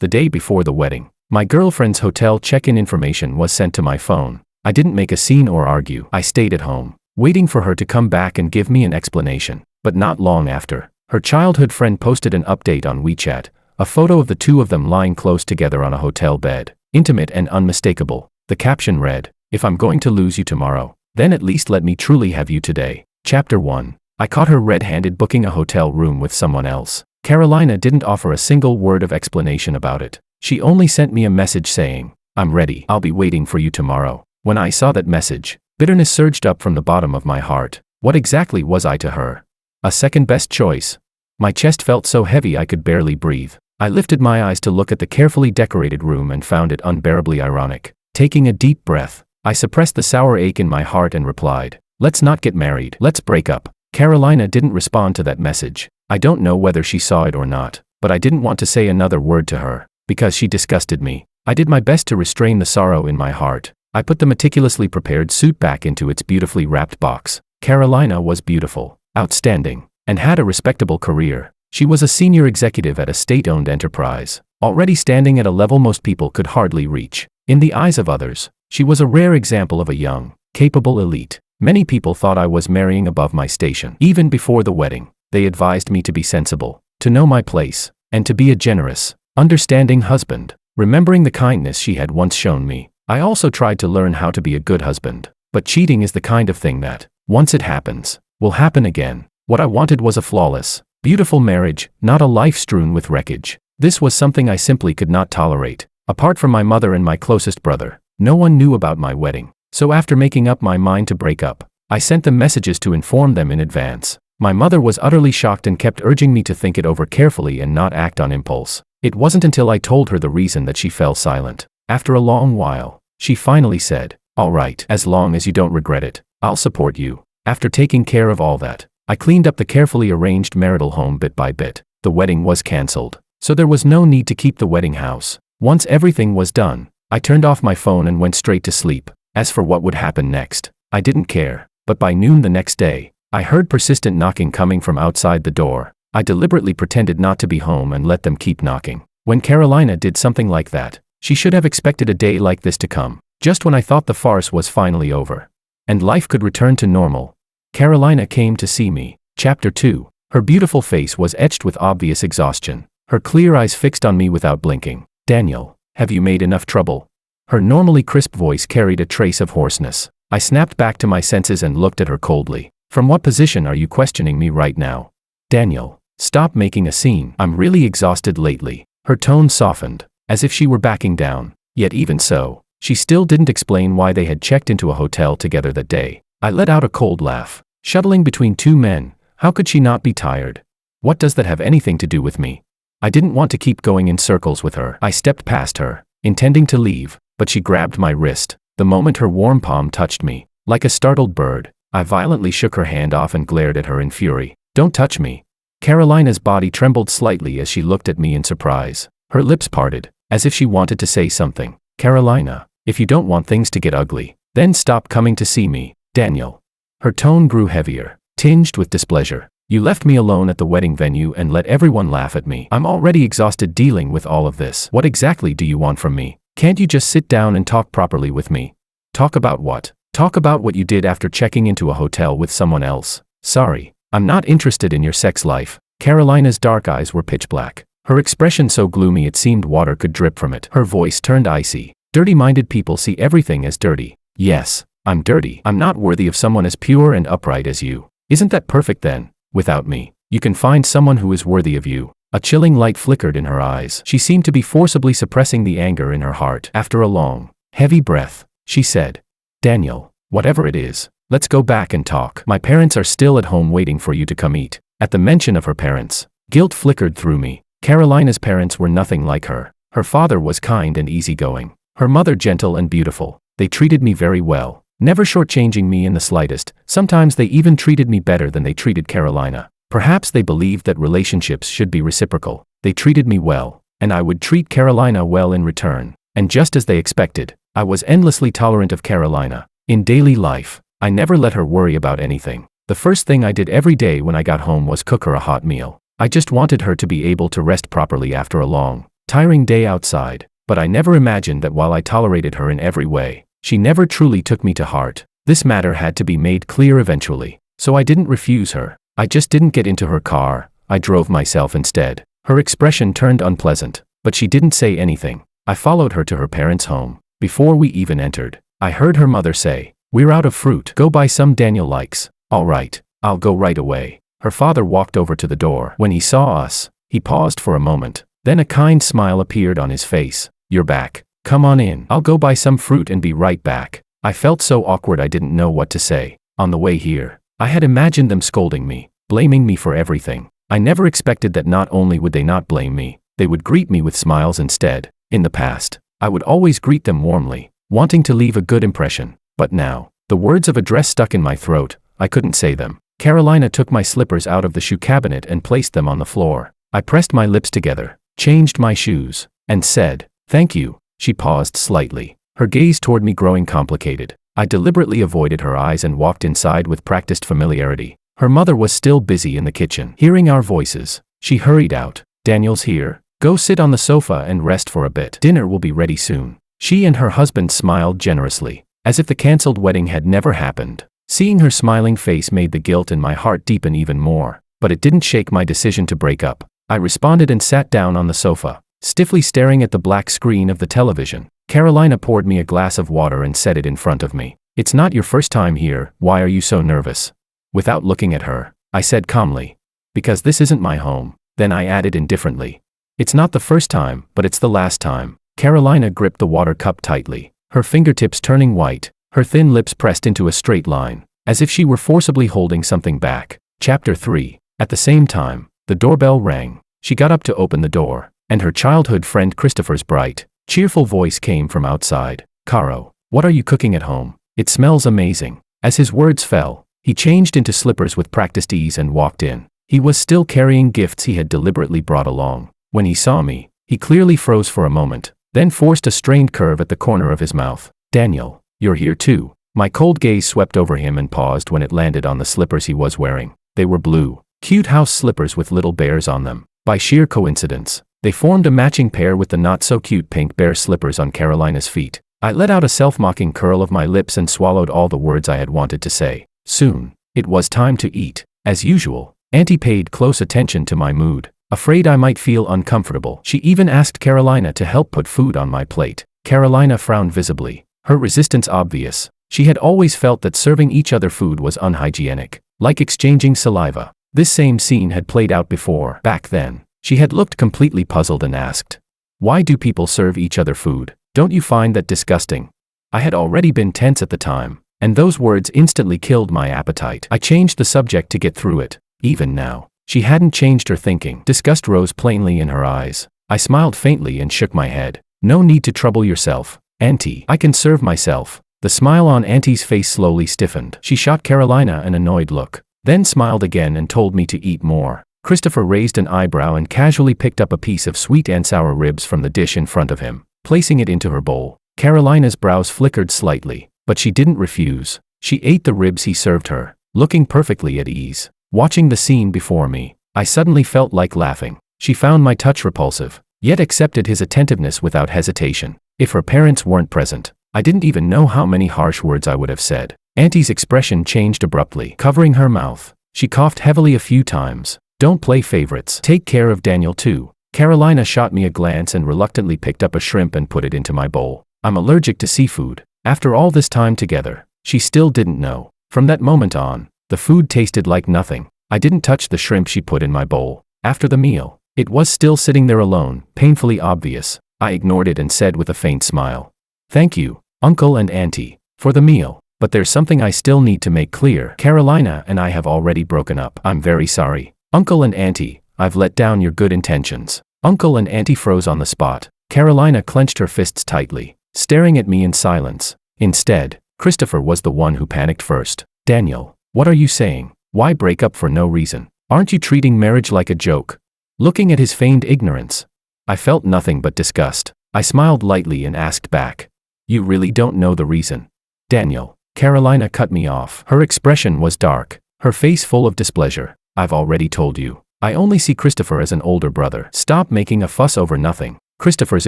The day before the wedding, my girlfriend's hotel check-in information was sent to my phone. I didn't make a scene or argue. I stayed at home, waiting for her to come back and give me an explanation. But not long after, her childhood friend posted an update on WeChat, a photo of the two of them lying close together on a hotel bed. Intimate and unmistakable. The caption read, "If I'm going to lose you tomorrow, then at least let me truly have you today." Chapter 1. I caught her red-handed booking a hotel room with someone else. Carolina didn't offer a single word of explanation about it. She only sent me a message saying, "I'm ready. I'll be waiting for you tomorrow." When I saw that message, bitterness surged up from the bottom of my heart. What exactly was I to her? A second-best choice? My chest felt so heavy I could barely breathe. I lifted my eyes to look at the carefully decorated room and found it unbearably ironic. Taking a deep breath, I suppressed the sour ache in my heart and replied, "Let's not get married. Let's break up." Carolina didn't respond to that message. I don't know whether she saw it or not, but I didn't want to say another word to her, because she disgusted me. I did my best to restrain the sorrow in my heart. I put the meticulously prepared suit back into its beautifully wrapped box. Carolina was beautiful, outstanding, and had a respectable career. She was a senior executive at a state-owned enterprise, already standing at a level most people could hardly reach. In the eyes of others, she was a rare example of a young, capable elite. Many people thought I was marrying above my station. Even before the wedding, they advised me to be sensible, to know my place, and to be a generous, understanding husband. Remembering the kindness she had once shown me, I also tried to learn how to be a good husband. But cheating is the kind of thing that, once it happens, will happen again. What I wanted was a flawless, beautiful marriage, not a life strewn with wreckage. This was something I simply could not tolerate. Apart from my mother and my closest brother, no one knew about my wedding. So after making up my mind to break up, I sent them messages to inform them in advance. My mother was utterly shocked and kept urging me to think it over carefully and not act on impulse. It wasn't until I told her the reason that she fell silent. After a long while, she finally said, "All right, as long as you don't regret it, I'll support you." After taking care of all that, I cleaned up the carefully arranged marital home bit by bit. The wedding was cancelled, so there was no need to keep the wedding house. Once everything was done, I turned off my phone and went straight to sleep. As for what would happen next, I didn't care. But by noon the next day, I heard persistent knocking coming from outside the door. I deliberately pretended not to be home and let them keep knocking. When Carolina did something like that, she should have expected a day like this to come, just when I thought the farce was finally over, and life could return to normal. Carolina came to see me. Chapter 2. Her beautiful face was etched with obvious exhaustion, her clear eyes fixed on me without blinking. "Daniel, have you made enough trouble?" Her normally crisp voice carried a trace of hoarseness. I snapped back to my senses and looked at her coldly. "From what position are you questioning me right now?" "Daniel, stop making a scene. I'm really exhausted lately." Her tone softened, as if she were backing down. Yet even so, she still didn't explain why they had checked into a hotel together that day. I let out a cold laugh. Shuttling between two men, how could she not be tired? What does that have anything to do with me? I didn't want to keep going in circles with her. I stepped past her, intending to leave, but she grabbed my wrist. The moment her warm palm touched me, like a startled bird, I violently shook her hand off and glared at her in fury. "Don't touch me." Carolina's body trembled slightly as she looked at me in surprise. Her lips parted, as if she wanted to say something. "Carolina, if you don't want things to get ugly, then stop coming to see me, Daniel." Her tone grew heavier, tinged with displeasure. "You left me alone at the wedding venue and let everyone laugh at me. I'm already exhausted dealing with all of this. What exactly do you want from me? Can't you just sit down and talk properly with me?" "Talk about what?" "Talk about what you did after checking into a hotel with someone else." "Sorry, I'm not interested in your sex life." Carolina's dark eyes were pitch black, her expression so gloomy it seemed water could drip from it. Her voice turned icy. "Dirty-minded people see everything as dirty." "Yes, I'm dirty. I'm not worthy of someone as pure and upright as you." "Isn't that perfect then? Without me, you can find someone who is worthy of you." A chilling light flickered in her eyes. She seemed to be forcibly suppressing the anger in her heart. After a long, heavy breath, she said, "Daniel, whatever it is, let's go back and talk. My parents are still at home waiting for you to come eat." At the mention of her parents, guilt flickered through me. Carolina's parents were nothing like her. Her father was kind and easygoing. Her mother gentle and beautiful. They treated me very well, never shortchanging me in the slightest. Sometimes they even treated me better than they treated Carolina. Perhaps they believed that relationships should be reciprocal. They treated me well, and I would treat Carolina well in return. And just as they expected, I was endlessly tolerant of Carolina. In daily life, I never let her worry about anything. The first thing I did every day when I got home was cook her a hot meal. I just wanted her to be able to rest properly after a long, Tiring day outside, but I never imagined that while I tolerated her in every way, she never truly took me to heart. This matter had to be made clear eventually, so I didn't refuse her. I just didn't get into her car, I drove myself instead. Her expression turned unpleasant, but she didn't say anything. I followed her to her parents' home. Before we even entered, I heard her mother say, "We're out of fruit. Go buy some Daniel likes." "All right, I'll go right away." Her father walked over to the door. When he saw us, he paused for a moment. Then a kind smile appeared on his face. "You're back. Come on in. I'll go buy some fruit and be right back." I felt so awkward I didn't know what to say. On the way here, I had imagined them scolding me, blaming me for everything. I never expected that not only would they not blame me, they would greet me with smiles instead. In the past, I would always greet them warmly, wanting to leave a good impression. But now, the words of address stuck in my throat. I couldn't say them. Carolina took my slippers out of the shoe cabinet and placed them on the floor. I pressed my lips together, changed my shoes, and said, "Thank you." She paused slightly, her gaze toward me growing complicated. I deliberately avoided her eyes and walked inside with practiced familiarity. Her mother was still busy in the kitchen. Hearing our voices, she hurried out. "Daniel's here. Go sit on the sofa and rest for a bit. Dinner will be ready soon." She and her husband smiled generously, as if the cancelled wedding had never happened. Seeing her smiling face made the guilt in my heart deepen even more, but it didn't shake my decision to break up. I responded and sat down on the sofa, stiffly staring at the black screen of the television. Carolina poured me a glass of water and set it in front of me. "It's not your first time here. Why are you so nervous?" Without looking at her, I said calmly, "Because this isn't my home." Then I added indifferently, "It's not the first time, but it's the last time." Carolina gripped the water cup tightly, her fingertips turning white, her thin lips pressed into a straight line, as if she were forcibly holding something back. Chapter 3. At the same time, the doorbell rang. She got up to open the door, and her childhood friend Christopher's bright, cheerful voice came from outside. "Caro, what are you cooking at home? It smells amazing." As his words fell, he changed into slippers with practiced ease and walked in. He was still carrying gifts he had deliberately brought along. When he saw me, he clearly froze for a moment, then forced a strained curve at the corner of his mouth. "Daniel, you're here too." My cold gaze swept over him and paused when it landed on the slippers he was wearing. They were blue, cute house slippers with little bears on them. By sheer coincidence, they formed a matching pair with the not-so-cute pink bear slippers on Carolina's feet. I let out a self-mocking curl of my lips and swallowed all the words I had wanted to say. Soon, it was time to eat. As usual, Auntie paid close attention to my mood, afraid I might feel uncomfortable. She even asked Carolina to help put food on my plate. Carolina frowned visibly, her resistance obvious. She had always felt that serving each other food was unhygienic, like exchanging saliva. This same scene had played out before. Back then, she had looked completely puzzled and asked, "Why do people serve each other food? Don't you find that disgusting?" I had already been tense at the time, and those words instantly killed my appetite. I changed the subject to get through it. Even now, she hadn't changed her thinking. Disgust rose plainly in her eyes. I smiled faintly and shook my head. "No need to trouble yourself, Auntie. I can serve myself." The smile on Auntie's face slowly stiffened. She shot Carolina an annoyed look, then smiled again and told me to eat more. Christopher raised an eyebrow and casually picked up a piece of sweet and sour ribs from the dish in front of him, placing it into her bowl. Carolina's brows flickered slightly, but she didn't refuse. She ate the ribs he served her, looking perfectly at ease. Watching the scene before me, I suddenly felt like laughing. She found my touch repulsive, yet accepted his attentiveness without hesitation. If her parents weren't present, I didn't even know how many harsh words I would have said. Auntie's expression changed abruptly, covering her mouth. She coughed heavily a few times. "Don't play favorites. Take care of Daniel too." Carolina shot me a glance and reluctantly picked up a shrimp and put it into my bowl. I'm allergic to seafood. After all this time together, she still didn't know. From that moment on, the food tasted like nothing. I didn't touch the shrimp she put in my bowl. After the meal, it was still sitting there alone, painfully obvious. I ignored it and said with a faint smile, "Thank you, Uncle and Auntie, for the meal. But there's something I still need to make clear. Carolina and I have already broken up. I'm very sorry. Uncle and Auntie, I've let down your good intentions." Uncle and Auntie froze on the spot. Carolina clenched her fists tightly, staring at me in silence. Instead, Christopher was the one who panicked first. "Daniel, what are you saying? Why break up for no reason? Aren't you treating marriage like a joke?" Looking at his feigned ignorance, I felt nothing but disgust. I smiled lightly and asked back, "You really don't know the reason?" "Daniel." Carolina cut me off. Her expression was dark, her face full of displeasure. "I've already told you. I only see Christopher as an older brother. Stop making a fuss over nothing." Christopher's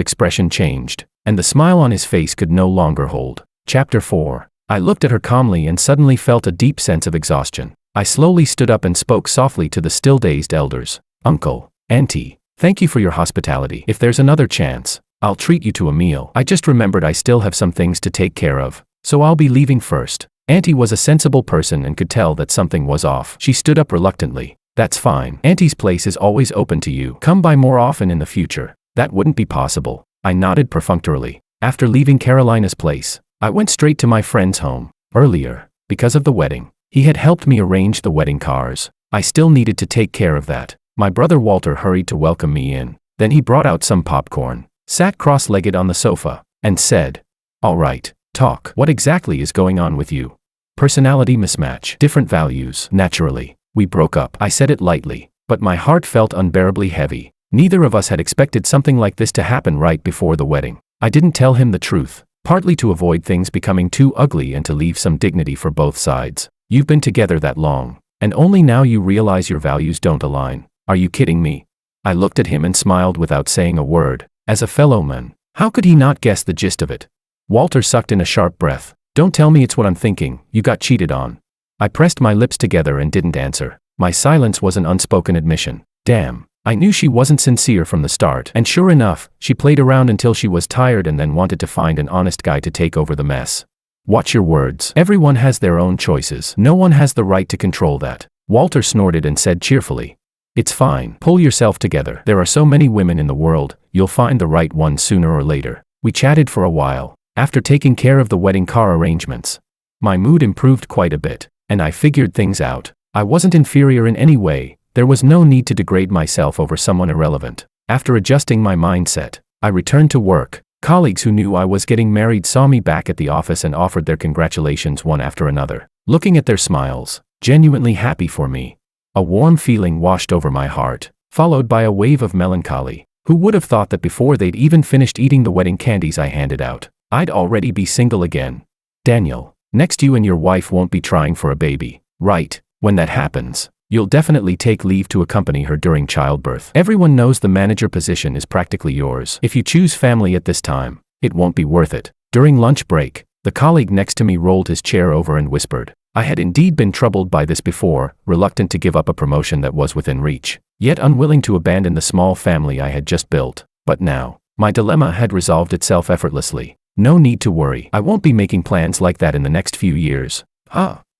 expression changed, and the smile on his face could no longer hold. Chapter 4. I looked at her calmly and suddenly felt a deep sense of exhaustion. I slowly stood up and spoke softly to the still dazed elders. Uncle, Auntie, thank you for your hospitality. If there's another chance, I'll treat you to a meal. I just remembered I still have some things to take care of, so I'll be leaving first. Auntie was a sensible person and could tell that something was off. She stood up reluctantly. That's fine. Auntie's place is always open to you. Come by more often in the future. That wouldn't be possible. I nodded perfunctorily. After leaving Carolina's place, I went straight to my friend's home. Earlier, because of the wedding, he had helped me arrange the wedding cars. I still needed to take care of that. My brother Walter hurried to welcome me in. Then he brought out some popcorn, sat cross-legged on the sofa, and said, "All right, talk. What exactly is going on with you?" Personality mismatch. Different values. Naturally, we broke up. I said it lightly, but my heart felt unbearably heavy. Neither of us had expected something like this to happen right before the wedding. I didn't tell him the truth, partly to avoid things becoming too ugly and to leave some dignity for both sides. You've been together that long, and only now you realize your values don't align. Are you kidding me? I looked at him and smiled without saying a word. As a fellow man, how could he not guess the gist of it? Walter sucked in a sharp breath. Don't tell me it's what I'm thinking. You got cheated on. I pressed my lips together and didn't answer. My silence was an unspoken admission. Damn, I knew she wasn't sincere from the start. And sure enough, she played around until she was tired and then wanted to find an honest guy to take over the mess. Watch your words. Everyone has their own choices. No one has the right to control that. Walter snorted and said cheerfully, "It's fine. Pull yourself together. There are so many women in the world, you'll find the right one sooner or later." We chatted for a while. After taking care of the wedding car arrangements, my mood improved quite a bit, and I figured things out. I wasn't inferior in any way. There was no need to degrade myself over someone irrelevant. After adjusting my mindset, I returned to work. Colleagues who knew I was getting married saw me back at the office and offered their congratulations one after another. Looking at their smiles, genuinely happy for me, a warm feeling washed over my heart, followed by a wave of melancholy. Who would have thought that before they'd even finished eating the wedding candies I handed out, I'd already be single again? Daniel, next you and your wife won't be trying for a baby, right? When that happens, you'll definitely take leave to accompany her during childbirth. Everyone knows the manager position is practically yours. If you choose family at this time, it won't be worth it. During lunch break, the colleague next to me rolled his chair over and whispered. I had indeed been troubled by this before, reluctant to give up a promotion that was within reach, yet unwilling to abandon the small family I had just built. But now, my dilemma had resolved itself effortlessly. No need to worry. I won't be making plans like that in the next few years.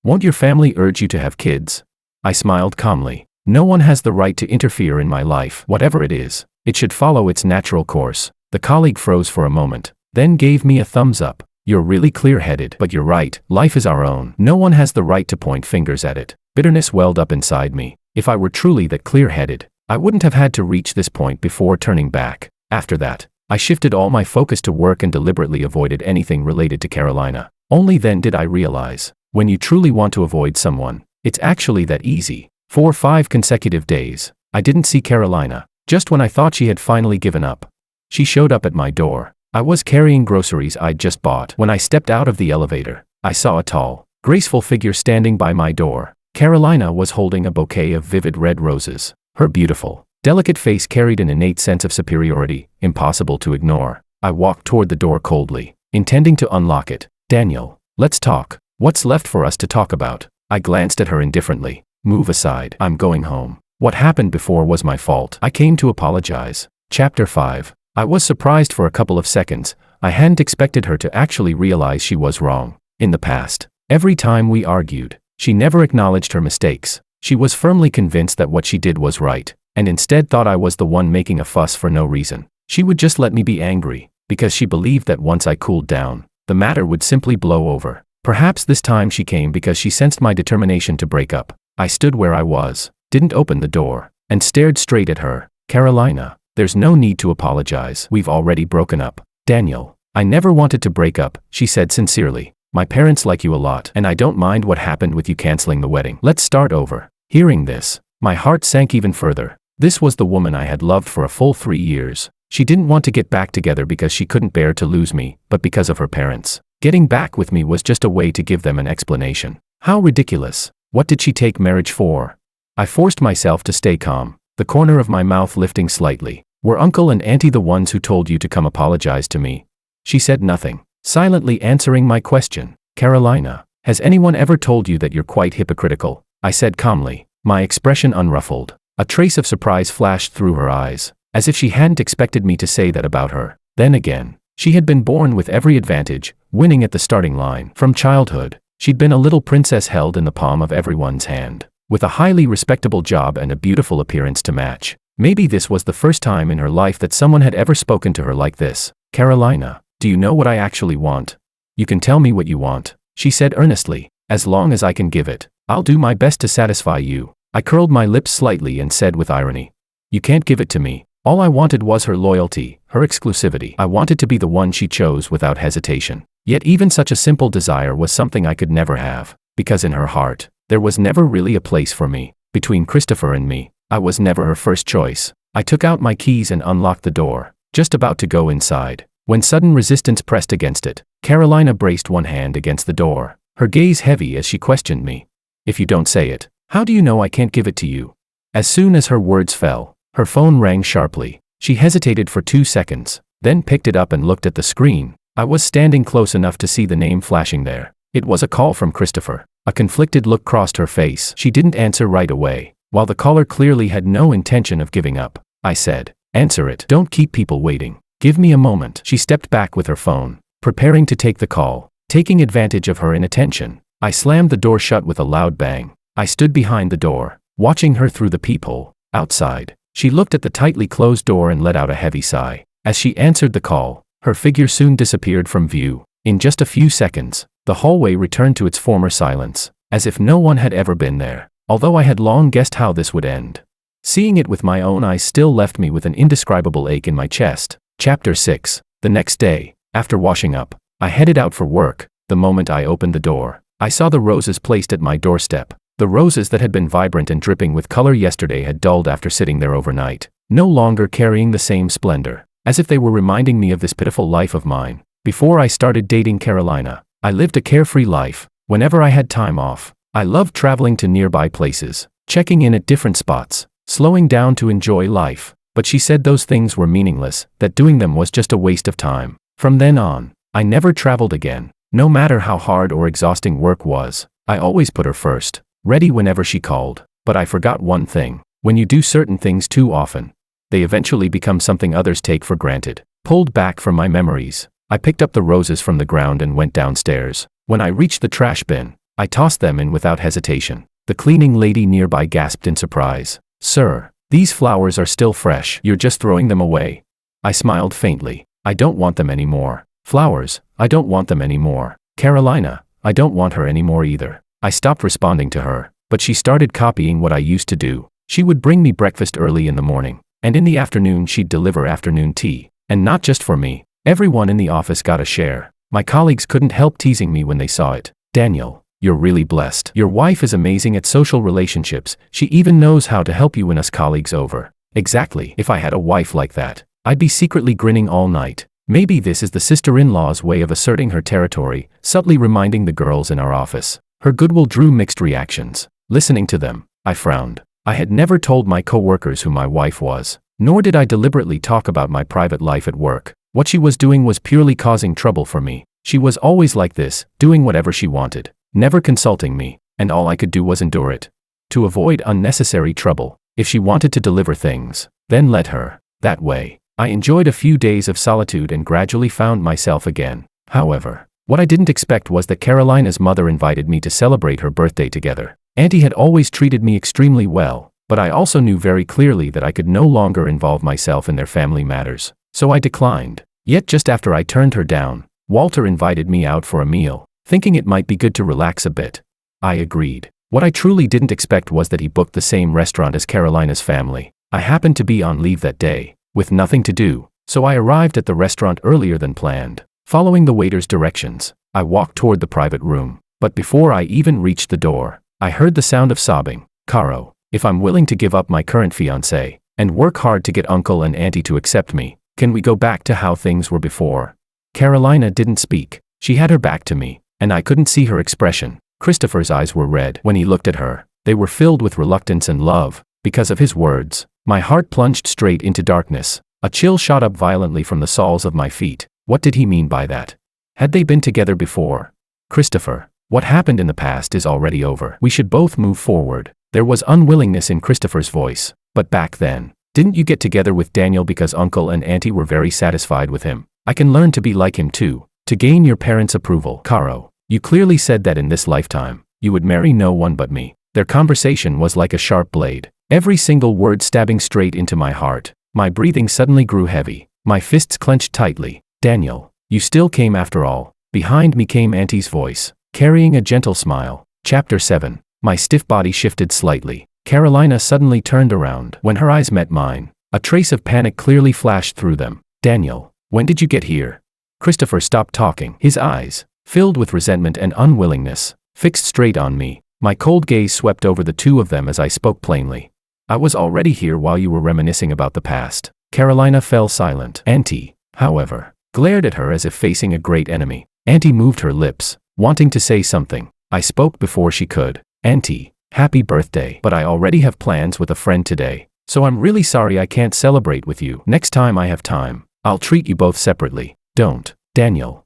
Won't your family urge you to have kids? I smiled calmly. No one has the right to interfere in my life. Whatever it is, it should follow its natural course. The colleague froze for a moment, then gave me a thumbs up. You're really clear-headed, but you're right. Life is our own. No one has the right to point fingers at it. Bitterness welled up inside me. If I were truly that clear-headed, I wouldn't have had to reach this point before turning back. After that, I shifted all my focus to work and deliberately avoided anything related to Carolina. Only then did I realize, when you truly want to avoid someone, it's actually that easy. 4 or 5 consecutive days, I didn't see Carolina. Just when I thought she had finally given up, she showed up at my door. I was carrying groceries I'd just bought. When I stepped out of the elevator, I saw a tall, graceful figure standing by my door. Carolina was holding a bouquet of vivid red roses. Her beautiful, delicate face carried an innate sense of superiority, impossible to ignore. I walked toward the door coldly, intending to unlock it. Daniel, let's talk. What's left for us to talk about? I glanced at her indifferently. Move aside. I'm going home. What happened before was my fault. I came to apologize. Chapter 5. I was surprised for a couple of seconds. I hadn't expected her to actually realize she was wrong. In the past, every time we argued, she never acknowledged her mistakes. She was firmly convinced that what she did was right, and instead thought I was the one making a fuss for no reason. She would just let me be angry, because she believed that once I cooled down, the matter would simply blow over. Perhaps this time she came because she sensed my determination to break up. I stood where I was, didn't open the door, and stared straight at her. Carolina, there's no need to apologize. We've already broken up. Daniel, I never wanted to break up, she said sincerely. My parents like you a lot, and I don't mind what happened with you canceling the wedding. Let's start over. Hearing this, my heart sank even further. This was the woman I had loved for a full 3 years. She didn't want to get back together because she couldn't bear to lose me, but because of her parents. Getting back with me was just a way to give them an explanation. How ridiculous. What did she take marriage for? I forced myself to stay calm, the corner of my mouth lifting slightly. Were uncle and auntie the ones who told you to come apologize to me? She said nothing, silently answering my question. Carolina, has anyone ever told you that you're quite hypocritical? I said calmly, my expression unruffled. A trace of surprise flashed through her eyes, as if she hadn't expected me to say that about her. Then again, she had been born with every advantage, winning at the starting line. From childhood, she'd been a little princess held in the palm of everyone's hand, with a highly respectable job and a beautiful appearance to match. Maybe this was the first time in her life that someone had ever spoken to her like this. Carolina, do you know what I actually want? You can tell me what you want, she said earnestly, as long as I can give it. I'll do my best to satisfy you. I curled my lips slightly and said with irony, you can't give it to me. All I wanted was her loyalty, her exclusivity. I wanted to be the one she chose without hesitation. Yet even such a simple desire was something I could never have, because in her heart, there was never really a place for me. Between Christopher and me, I was never her first choice. I took out my keys and unlocked the door, just about to go inside, when sudden resistance pressed against it. Carolina braced one hand against the door, her gaze heavy as she questioned me. If you don't say it, how do you know I can't give it to you? As soon as her words fell, her phone rang sharply. She hesitated for 2 seconds, then picked it up and looked at the screen. I was standing close enough to see the name flashing there. It was a call from Christopher. A conflicted look crossed her face. She didn't answer right away, while the caller clearly had no intention of giving up. I said, answer it. Don't keep people waiting. Give me a moment. She stepped back with her phone, preparing to take the call. Taking advantage of her inattention, I slammed the door shut with a loud bang. I stood behind the door, watching her through the peephole. Outside, she looked at the tightly closed door and let out a heavy sigh. As she answered the call, her figure soon disappeared from view. In just a few seconds, the hallway returned to its former silence, as if no one had ever been there, although I had long guessed how this would end. Seeing it with my own eyes still left me with an indescribable ache in my chest. Chapter 6. The next day, after washing up, I headed out for work. The moment I opened the door, I saw the roses placed at my doorstep. The roses that had been vibrant and dripping with color yesterday had dulled after sitting there overnight, no longer carrying the same splendor, as if they were reminding me of this pitiful life of mine. Before I started dating Carolina, I lived a carefree life. Whenever I had time off, I loved traveling to nearby places, checking in at different spots, slowing down to enjoy life. But she said those things were meaningless, that doing them was just a waste of time. From then on, I never traveled again. No matter how hard or exhausting work was, I always put her first, ready whenever she called. But I forgot one thing. When you do certain things too often, they eventually become something others take for granted. Pulled back from my memories, I picked up the roses from the ground and went downstairs. When I reached the trash bin, I tossed them in without hesitation. The cleaning lady nearby gasped in surprise. Sir, these flowers are still fresh. You're just throwing them away. I smiled faintly. I don't want them anymore. Flowers, I don't want them anymore. Carolina, I don't want her anymore either. I stopped responding to her, but she started copying what I used to do. She would bring me breakfast early in the morning, and in the afternoon she'd deliver afternoon tea. And not just for me. Everyone in the office got a share. My colleagues couldn't help teasing me when they saw it. Daniel, you're really blessed. Your wife is amazing at social relationships. She even knows how to help you win us colleagues over. Exactly. If I had a wife like that, I'd be secretly grinning all night. Maybe this is the sister-in-law's way of asserting her territory, subtly reminding the girls in our office. Her goodwill drew mixed reactions. Listening to them, I frowned. I had never told my coworkers who my wife was, nor did I deliberately talk about my private life at work. What she was doing was purely causing trouble for me. She was always like this, doing whatever she wanted, never consulting me, and all I could do was endure it. To avoid unnecessary trouble, if she wanted to deliver things, then let her. That way, I enjoyed a few days of solitude and gradually found myself again. However, what I didn't expect was that Carolina's mother invited me to celebrate her birthday together. Auntie had always treated me extremely well, but I also knew very clearly that I could no longer involve myself in their family matters, so I declined. Yet just after I turned her down, Walter invited me out for a meal, thinking it might be good to relax a bit. I agreed. What I truly didn't expect was that he booked the same restaurant as Carolina's family. I happened to be on leave that day, with nothing to do, so I arrived at the restaurant earlier than planned. Following the waiter's directions, I walked toward the private room, but before I even reached the door, I heard the sound of sobbing. Caro, if I'm willing to give up my current fiancé, and work hard to get uncle and auntie to accept me, can we go back to how things were before? Carolina didn't speak. She had her back to me, and I couldn't see her expression. Christopher's eyes were red when he looked at her. They were filled with reluctance and love. Because of his words, my heart plunged straight into darkness. A chill shot up violently from the soles of my feet. What did he mean by that? Had they been together before? Christopher, what happened in the past is already over. We should both move forward. There was unwillingness in Christopher's voice. But back then, didn't you get together with Daniel because uncle and auntie were very satisfied with him? I can learn to be like him too, to gain your parents' approval. Caro, you clearly said that in this lifetime, you would marry no one but me. Their conversation was like a sharp blade, every single word stabbing straight into my heart. My breathing suddenly grew heavy, my fists clenched tightly. Daniel, you still came after all. Behind me came Auntie's voice, carrying a gentle smile. Chapter 7. My stiff body shifted slightly. Carolina suddenly turned around. When her eyes met mine, a trace of panic clearly flashed through them. Daniel, when did you get here? Christopher stopped talking, his eyes, filled with resentment and unwillingness, fixed straight on me. My cold gaze swept over the two of them as I spoke plainly. I was already here while you were reminiscing about the past. Carolina fell silent. Auntie, however, glared at her as if facing a great enemy. Auntie moved her lips, wanting to say something. I spoke before she could. Auntie, happy birthday. But I already have plans with a friend today, so I'm really sorry I can't celebrate with you. Next time I have time, I'll treat you both separately. Don't. Daniel,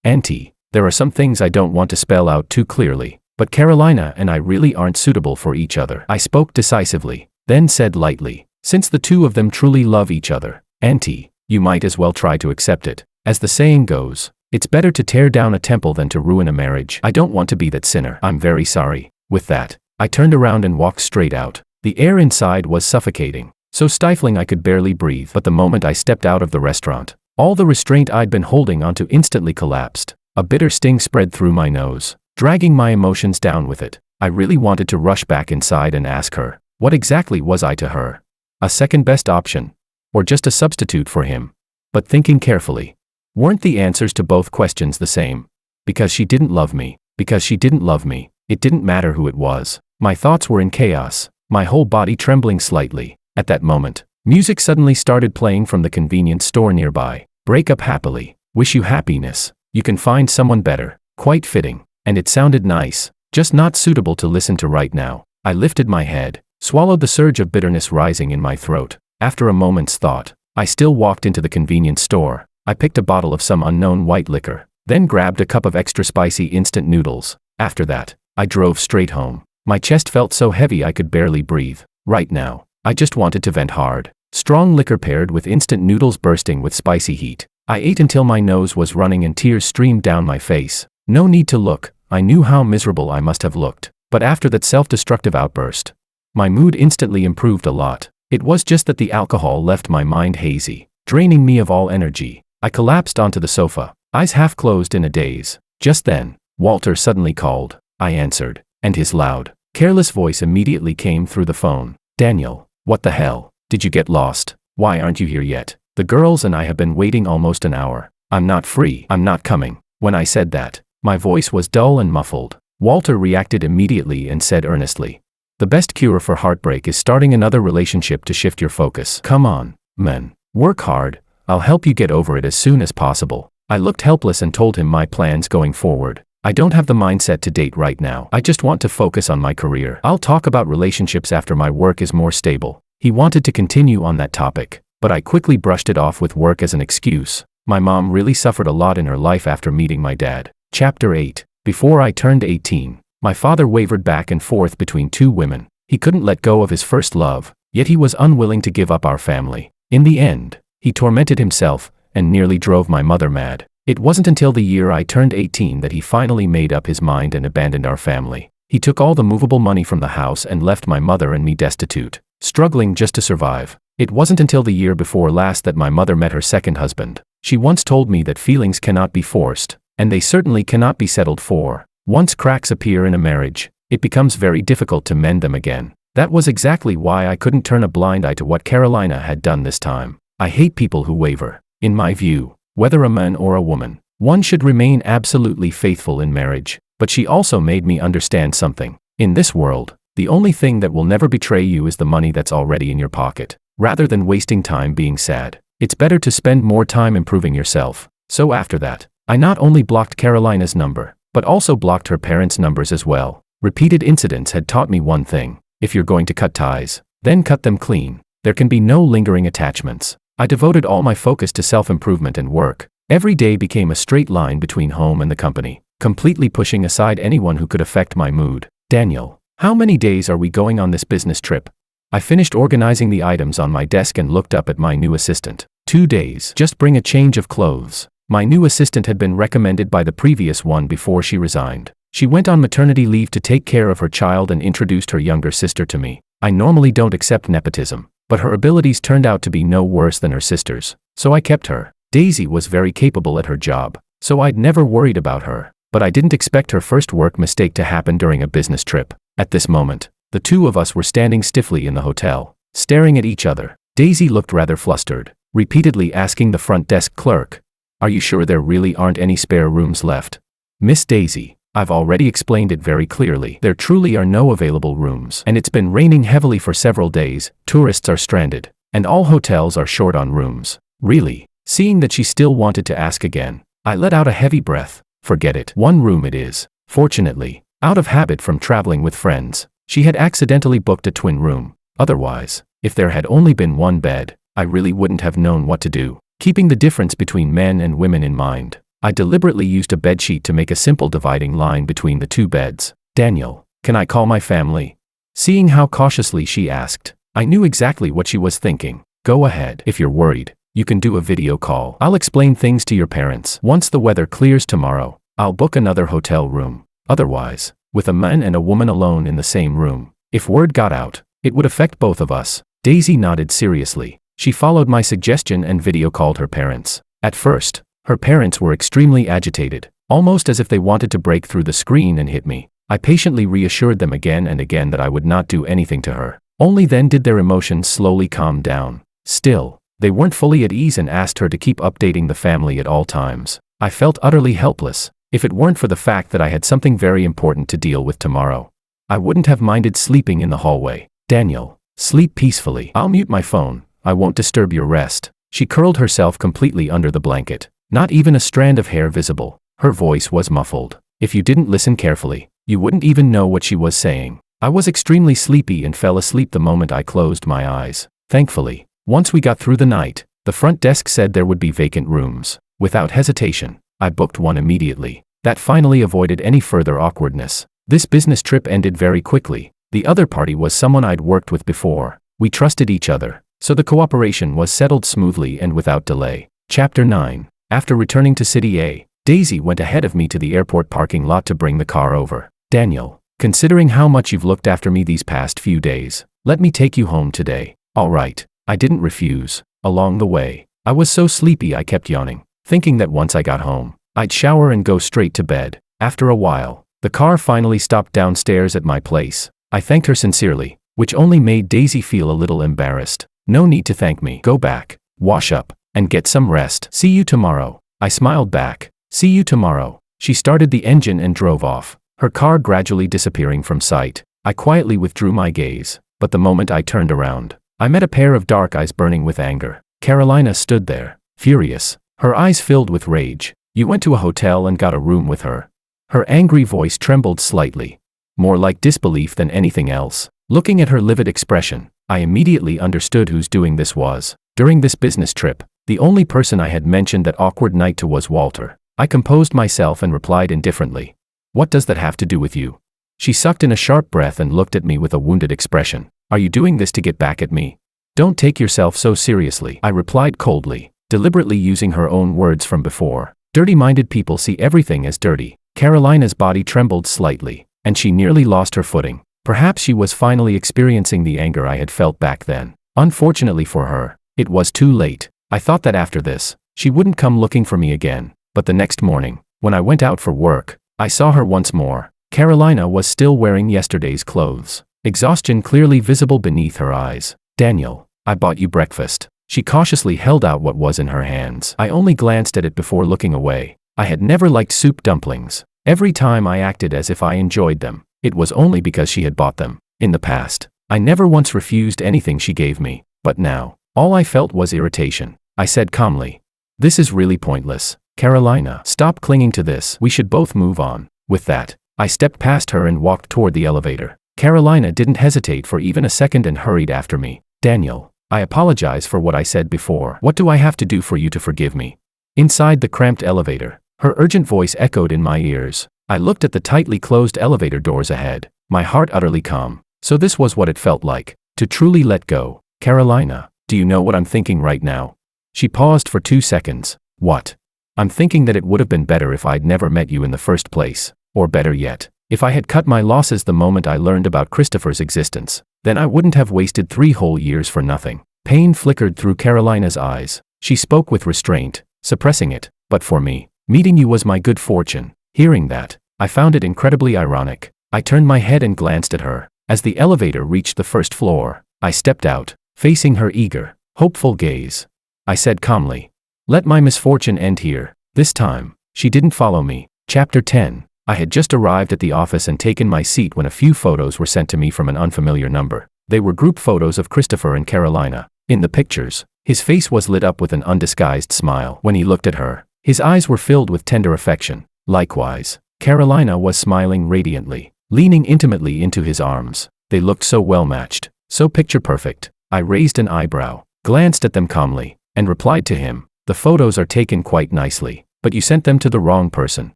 Auntie, there are some things I don't want to spell out too clearly, but Carolina and I really aren't suitable for each other. I spoke decisively, then said lightly, since the two of them truly love each other, Auntie, you might as well try to accept it. As the saying goes, it's better to tear down a temple than to ruin a marriage. I don't want to be that sinner. I'm very sorry. With that, I turned around and walked straight out. The air inside was suffocating, so stifling I could barely breathe. But the moment I stepped out of the restaurant, all the restraint I'd been holding onto instantly collapsed. A bitter sting spread through my nose, dragging my emotions down with it. I really wanted to rush back inside and ask her, what exactly was I to her? A second-best option? Or just a substitute for him? But thinking carefully, weren't the answers to both questions the same? Because she didn't love me. Because she didn't love me. It didn't matter who it was. My thoughts were in chaos, my whole body trembling slightly. At that moment, music suddenly started playing from the convenience store nearby. Break up happily. Wish you happiness. You can find someone better. Quite fitting. And it sounded nice, just not suitable to listen to right now. I lifted my head, swallowed the surge of bitterness rising in my throat. After a moment's thought, I still walked into the convenience store. I picked a bottle of some unknown white liquor, then grabbed a cup of extra spicy instant noodles. After that, I drove straight home. My chest felt so heavy I could barely breathe. Right now, I just wanted to vent hard. Strong liquor paired with instant noodles bursting with spicy heat. I ate until my nose was running and tears streamed down my face. No need to look, I knew how miserable I must have looked. But after that self-destructive outburst, my mood instantly improved a lot. It was just that the alcohol left my mind hazy, draining me of all energy. I collapsed onto the sofa, eyes half closed in a daze. Just then, Walter suddenly called. I answered, and his loud, careless voice immediately came through the phone. Daniel, what the hell? Did you get lost? Why aren't you here yet? The girls and I have been waiting almost an hour. I'm not free. I'm not coming. When I said that, my voice was dull and muffled. Walter reacted immediately and said earnestly, the best cure for heartbreak is starting another relationship to shift your focus. Come on, man. Work hard. I'll help you get over it as soon as possible. I looked helpless and told him my plans going forward. I don't have the mindset to date right now. I just want to focus on my career. I'll talk about relationships after my work is more stable. He wanted to continue on that topic, but I quickly brushed it off with work as an excuse. My mom really suffered a lot in her life after meeting my dad. Chapter 8. Before I turned 18, my father wavered back and forth between two women. He couldn't let go of his first love, yet he was unwilling to give up our family. In the end, he tormented himself and nearly drove my mother mad. It wasn't until the year I turned 18 that he finally made up his mind and abandoned our family. He took all the movable money from the house and left my mother and me destitute, struggling just to survive. It wasn't until the year before last that my mother met her second husband. She once told me that feelings cannot be forced, and they certainly cannot be settled for. Once cracks appear in a marriage, it becomes very difficult to mend them again. That was exactly why I couldn't turn a blind eye to what Carolina had done this time. I hate people who waver. In my view, whether a man or a woman, one should remain absolutely faithful in marriage. But she also made me understand something. In this world, the only thing that will never betray you is the money that's already in your pocket. Rather than wasting time being sad, it's better to spend more time improving yourself. So after that, I not only blocked Carolina's number, but also blocked her parents' numbers as well. Repeated incidents had taught me one thing. If you're going to cut ties, then cut them clean. There can be no lingering attachments. I devoted all my focus to self-improvement and work. Every day became a straight line between home and the company, completely pushing aside anyone who could affect my mood. Daniel, how many days are we going on this business trip? I finished organizing the items on my desk and looked up at my new assistant. 2 days. Just bring a change of clothes. My new assistant had been recommended by the previous one before she resigned. She went on maternity leave to take care of her child and introduced her younger sister to me. I normally don't accept nepotism, but her abilities turned out to be no worse than her sister's, so I kept her. Daisy was very capable at her job, so I'd never worried about her, but I didn't expect her first work mistake to happen during a business trip. At this moment, the two of us were standing stiffly in the hotel, staring at each other. Daisy looked rather flustered, repeatedly asking the front desk clerk, "Are you sure there really aren't any spare rooms left?" "Miss Daisy, I've already explained it very clearly. There truly are no available rooms, and it's been raining heavily for several days, tourists are stranded, and all hotels are short on rooms." "Really?" Seeing that she still wanted to ask again, I let out a heavy breath. "Forget it. 1 room it is." Fortunately, out of habit from traveling with friends, she had accidentally booked a twin room. Otherwise, if there had only been 1 bed, I really wouldn't have known what to do. Keeping the difference between men and women in mind, I deliberately used a bedsheet to make a simple dividing line between the 2 beds. "Daniel, can I call my family?" Seeing how cautiously she asked, I knew exactly what she was thinking. "Go ahead. If you're worried, you can do a video call. I'll explain things to your parents. Once the weather clears tomorrow, I'll book another hotel room. Otherwise, with a man and a woman alone in the same room, if word got out, it would affect both of us." Daisy nodded seriously. She followed my suggestion and video called her parents. At first, her parents were extremely agitated, almost as if they wanted to break through the screen and hit me. I patiently reassured them again and again that I would not do anything to her. Only then did their emotions slowly calm down. Still, they weren't fully at ease and asked her to keep updating the family at all times. I felt utterly helpless. If it weren't for the fact that I had something very important to deal with tomorrow, I wouldn't have minded sleeping in the hallway. "Daniel, sleep peacefully. I'll mute my phone. I won't disturb your rest." She curled herself completely under the blanket, not even a strand of hair visible. Her voice was muffled. If you didn't listen carefully, you wouldn't even know what she was saying. I was extremely sleepy and fell asleep the moment I closed my eyes. Thankfully, once we got through the night, the front desk said there would be vacant rooms. Without hesitation, I booked one immediately. That finally avoided any further awkwardness. This business trip ended very quickly. The other party was someone I'd worked with before. We trusted each other, so the cooperation was settled smoothly and without delay. Chapter 9. After returning to City A, Daisy went ahead of me to the airport parking lot to bring the car over. "Daniel, considering how much you've looked after me these past few days, let me take you home today." "All right." I didn't refuse. Along the way, I was so sleepy I kept yawning, thinking that once I got home, I'd shower and go straight to bed. After a while, the car finally stopped downstairs at my place. I thanked her sincerely, which only made Daisy feel a little embarrassed. "No need to thank me. Go back, wash up, and get some rest. See you tomorrow." I smiled back. "See you tomorrow." She started the engine and drove off, her car gradually disappearing from sight. I quietly withdrew my gaze, but the moment I turned around, I met a pair of dark eyes burning with anger. Carolina stood there, furious, her eyes filled with rage. "You went to a hotel and got a room with her?" Her angry voice trembled slightly, more like disbelief than anything else. Looking at her livid expression, I immediately understood whose doing this was. During this business trip, the only person I had mentioned that awkward night to was Walter. I composed myself and replied indifferently, "What does that have to do with you?" She sucked in a sharp breath and looked at me with a wounded expression. "Are you doing this to get back at me?" "Don't take yourself so seriously," I replied coldly, deliberately using her own words from before. Dirty-minded people see everything as dirty. Carolina's body trembled slightly, and she nearly lost her footing. Perhaps she was finally experiencing the anger I had felt back then. Unfortunately for her, it was too late. I thought that after this, she wouldn't come looking for me again. But the next morning, when I went out for work, I saw her once more. Carolina was still wearing yesterday's clothes, exhaustion clearly visible beneath her eyes. "Daniel, I bought you breakfast." She cautiously held out what was in her hands. I only glanced at it before looking away. I had never liked soup dumplings. Every time I acted as if I enjoyed them, it was only because she had bought them. In the past, I never once refused anything she gave me, but now, all I felt was irritation. I said calmly, "This is really pointless. Carolina, stop clinging to this. We should both move on." With that, I stepped past her and walked toward the elevator. Carolina didn't hesitate for even a second and hurried after me. "Daniel, I apologize for what I said before. What do I have to do for you to forgive me? Inside the cramped elevator, her urgent voice echoed in my ears. I looked at the tightly closed elevator doors ahead, my heart utterly calm. So this was what it felt like, to truly let go. Carolina, do you know what I'm thinking right now? She paused for 2 seconds. What? I'm thinking that it would have been better if I'd never met you in the first place. Or better yet, if I had cut my losses the moment I learned about Christopher's existence, then I wouldn't have wasted 3 whole years for nothing. Pain flickered through Carolina's eyes. She spoke with restraint, suppressing it. But for me, meeting you was my good fortune. Hearing that, I found it incredibly ironic. I turned my head and glanced at her. As the elevator reached the first floor, I stepped out, facing her eager, hopeful gaze. I said calmly, "Let my misfortune end here." This time, she didn't follow me. Chapter 10. I had just arrived at the office and taken my seat when a few photos were sent to me from an unfamiliar number. They were group photos of Christopher and Carolina. In the pictures, his face was lit up with an undisguised smile. When he looked at her, his eyes were filled with tender affection. Likewise, Carolina was smiling radiantly, leaning intimately into his arms. They looked so well matched, so picture perfect. I raised an eyebrow, glanced at them calmly, and replied to him, "The photos are taken quite nicely, but you sent them to the wrong person."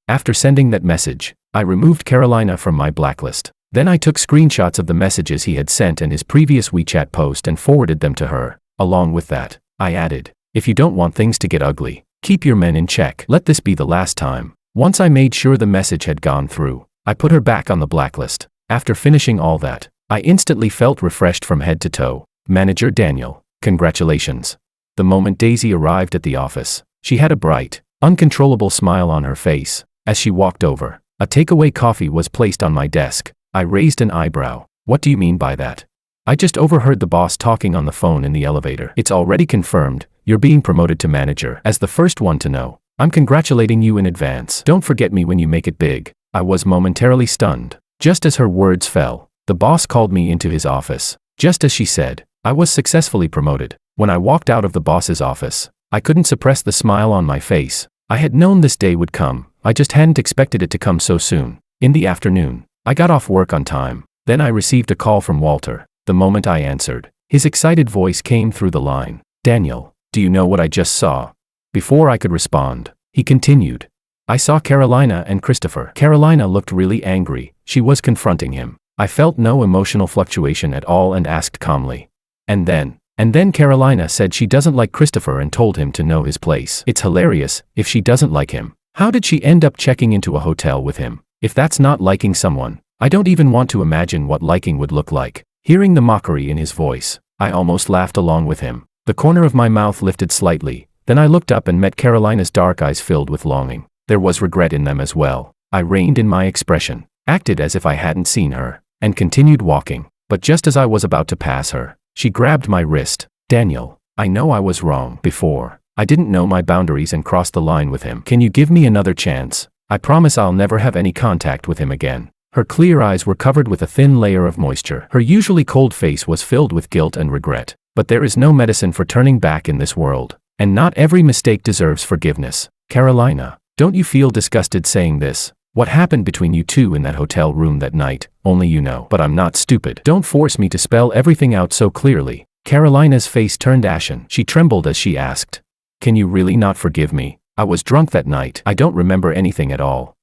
After sending that message, I removed Carolina from my blacklist. Then I took screenshots of the messages he had sent and his previous WeChat post and forwarded them to her. Along with that, I added, "If you don't want things to get ugly, keep your men in check. Let this be the last time." Once I made sure the message had gone through, I put her back on the blacklist. After finishing all that, I instantly felt refreshed from head to toe. "Manager Daniel, congratulations." The moment Daisy arrived at the office, she had a bright, uncontrollable smile on her face. As she walked over, a takeaway coffee was placed on my desk. I raised an eyebrow. "What do you mean by that?" "I just overheard the boss talking on the phone in the elevator. It's already confirmed. You're being promoted to manager." As the first one to know, "I'm congratulating you in advance. Don't forget me when you make it big." I was momentarily stunned. Just as her words fell, the boss called me into his office. Just as she said, I was successfully promoted. When I walked out of the boss's office, I couldn't suppress the smile on my face. I had known this day would come. I just hadn't expected it to come so soon. In the afternoon, I got off work on time. Then I received a call from Walter. The moment I answered, his excited voice came through the line. "Daniel, do you know what I just saw?" Before I could respond, he continued, "I saw Carolina and Christopher." Carolina looked really angry. She was confronting him. I felt no emotional fluctuation at all and asked calmly. And then Carolina said she doesn't like Christopher and told him to know his place. It's hilarious. If she doesn't like him, how did she end up checking into a hotel with him? If that's not liking someone, I don't even want to imagine what liking would look like. Hearing the mockery in his voice, I almost laughed along with him. The corner of my mouth lifted slightly. Then I looked up and met Carolina's dark eyes filled with longing. There was regret in them as well. I reined in my expression, acted as if I hadn't seen her, and continued walking. But just as I was about to pass her, she grabbed my wrist. "Daniel, I know I was wrong before. I didn't know my boundaries and crossed the line with him. Can you give me another chance? I promise I'll never have any contact with him again." Her clear eyes were covered with a thin layer of moisture. Her usually cold face was filled with guilt and regret. But there is no medicine for turning back in this world, and not every mistake deserves forgiveness. "Carolina, don't you feel disgusted saying this? What happened between you two in that hotel room that night, only you know. But I'm not stupid. Don't force me to spell everything out so clearly." Carolina's face turned ashen. She trembled as she asked, "Can you really not forgive me? I was drunk that night. I don't remember anything at all."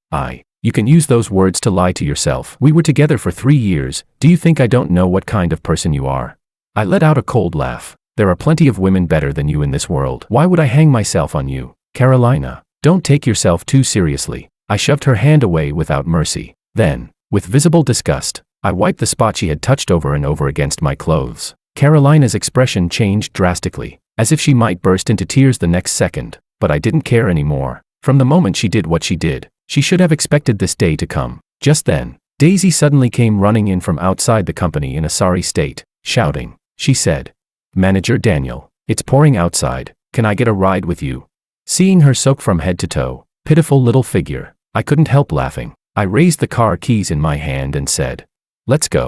You can use those words to lie to yourself. We were together for 3 years. Do you think I don't know what kind of person you are?" I let out a cold laugh. "There are plenty of women better than you in this world. Why would I hang myself on you? Carolina, don't take yourself too seriously." I shoved her hand away without mercy. Then, with visible disgust, I wiped the spot she had touched over and over against my clothes. Carolina's expression changed drastically, as if she might burst into tears the next second, but I didn't care anymore. From the moment she did what she did, she should have expected this day to come. Just then, Daisy suddenly came running in from outside the company in a sorry state, shouting. She said, "Manager Daniel, it's pouring outside. Can I get a ride with you?" Seeing her soaked from head to toe, pitiful little figure, I couldn't help laughing. I raised the car keys in my hand and said, "Let's go."